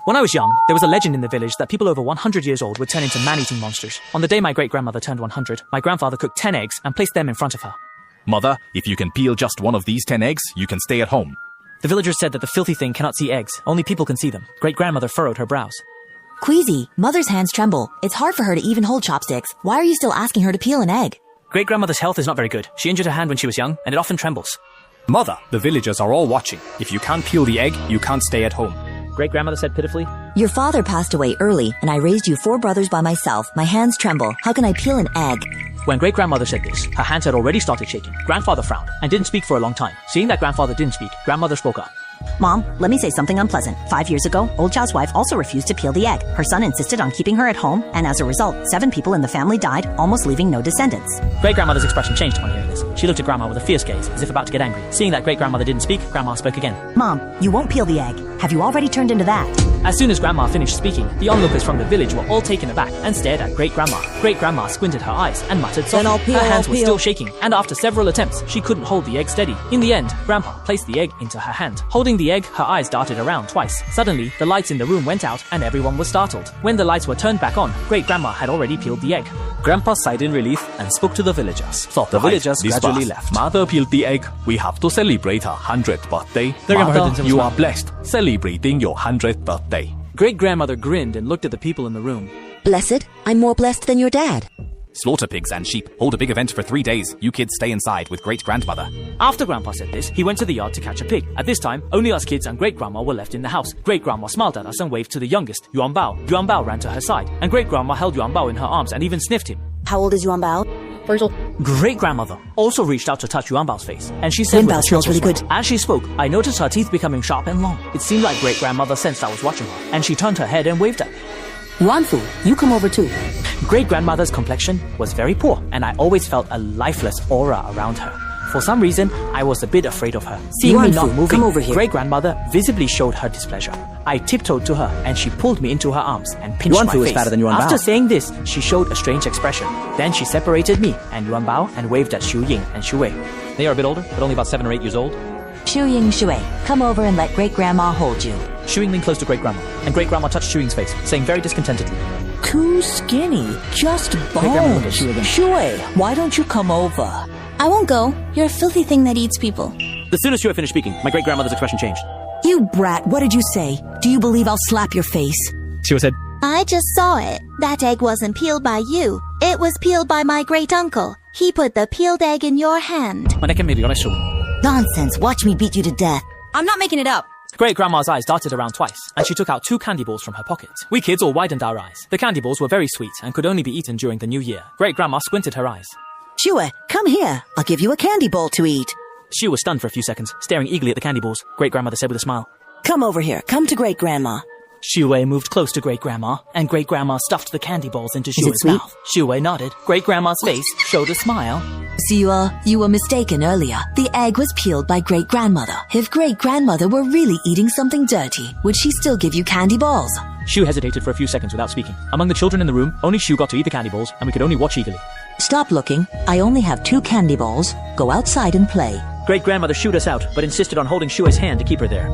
When I was young, there was a legend in the village that people over 100 years old would turn into man-eating monsters. On the day my great-grandmother turned 100, my grandfather cooked 10 eggs and placed them in front of her. Mother, if you can peel just one of these 10 eggs, you can stay at home. The villagers said that the filthy thing cannot see eggs. Only people can see them. Great-grandmother furrowed her brows. Queasy, Mother's hands tremble. It's hard for her to even hold chopsticks. Why are you still asking her to peel an egg? Great-grandmother's health is not very good. She injured her hand when she was young, and it often trembles. Mother, the villagers are all watching. If you can't peel the egg, you can't stay at home. Great-grandmother said pitifully. Your father passed away early, and I raised you 4 brothers by myself. My hands tremble. How can I peel an egg? When great-grandmother said this, her hands had already started shaking. Grandfather frowned and didn't speak for a long time. Seeing that grandfather didn't speak, grandmother spoke up. Mom, let me say something unpleasant. 5 years ago, Old Chow's wife also refused to peel the egg. Her son insisted on keeping her at home, and as a result, 7 people in the family died, almost leaving no descendants. Great-grandmother's expression changed upon hearing this. She looked at Grandma with a fierce gaze, as if about to get angry. Seeing that great-grandmother didn't speak, Grandma spoke again. Mom, you won't peel the egg. Have you already turned into that? As soon as Grandma finished speaking, the onlookers from the village were all taken aback and stared at Great-grandma. Great-grandma squinted her eyes and muttered softly. Her hands were still shaking, and after several attempts, she couldn't hold the egg steady. In the end, Grandpa placed the egg into her hand. Holding the egg, her eyes darted around twice. Suddenly, the lights in the room went out and everyone was startled. When the lights were turned back on, Great-grandma had already peeled the egg. Grandpa sighed in relief and spoke to the villagers. So the villagers gradually left. Mother peeled the egg. We have to celebrate her 100th birthday. Mother, you are blessed, celebrating your 100th birthday. Great-grandmother grinned and looked at the people in the room. Blessed? I'm more blessed than your dad. Slaughter pigs and sheep. Hold a big event for 3 days. You kids stay inside with great-grandmother. After Grandpa said this, he went to the yard to catch a pig. At this time, only us kids and Great-grandma were left in the house. Great-grandma smiled at us and waved to the youngest, Yuan Bao. Yuan Bao ran to her side, and Great-grandma held Yuan Bao in her arms and even sniffed him. How old is Yuan Bao? Great-grandmother also reached out to touch Yuan Bao's face, and she said Yuan with Bao a smells really smile. good. As she spoke, I noticed her teeth becoming sharp and long. It seemed like Great-grandmother sensed I was watching her, and she turned her head and waved at me. Wanfu, you come over too. Great-grandmother's complexion was very poor, and I always felt a lifeless aura around her. For some reason, I was a bit afraid of her. Seeing me not moving, come over here. Great-grandmother visibly showed her displeasure. I tiptoed to her, and she pulled me into her arms and pinched my face. Is fatter than Yuan Bao. After saying this, she showed a strange expression. Then she separated me and Yuan Bao and waved at Xu Ying and Xu Wei. They are a bit older, but only about 7 or 8 years old. Shu Ying, Shui, come over and let great-grandma hold you. Xu Ying leaned close to Great-grandma, and Great-grandma touched Xu Ying's face, saying very discontentedly, Too skinny, just Great-grandma looked at bones. Xu again. Shui, why don't you come over? I won't go. You're a filthy thing that eats people. As soon as Xu finished speaking, my great-grandmother's expression changed. You brat, what did you say? Do you believe I'll slap your face? Xu said, I just saw it. That egg wasn't peeled by you. It was peeled by my great-uncle. He put the peeled egg in your hand. Nonsense, watch me beat you to death. I'm not making it up. Great-grandma's eyes darted around twice, and she took out 2 candy balls from her pocket. We kids all widened our eyes. The candy balls were very sweet and could only be eaten during the new year. Great-grandma squinted her eyes. Shui, come here. I'll give you a candy ball to eat. Xu was stunned for a few seconds, staring eagerly at the candy balls. Great-grandmother said with a smile. Come over here. Come to great-grandma. Xu Wei moved close to Great-grandma, and Great-grandma stuffed the candy balls into Xu it Wei's sweet? mouth. Xu Wei nodded. Great-grandma's face showed a smile. So you were mistaken earlier. The egg was peeled by great-grandmother. If great-grandmother were really eating something dirty, would she still give you candy balls? Xu hesitated for a few seconds without speaking. Among the children in the room, only Xu got to eat the candy balls, and we could only watch eagerly. Stop looking. I only have 2 candy balls. Go outside and play. Great-grandmother shooed us out, but insisted on holding Xu Wei's hand to keep her there.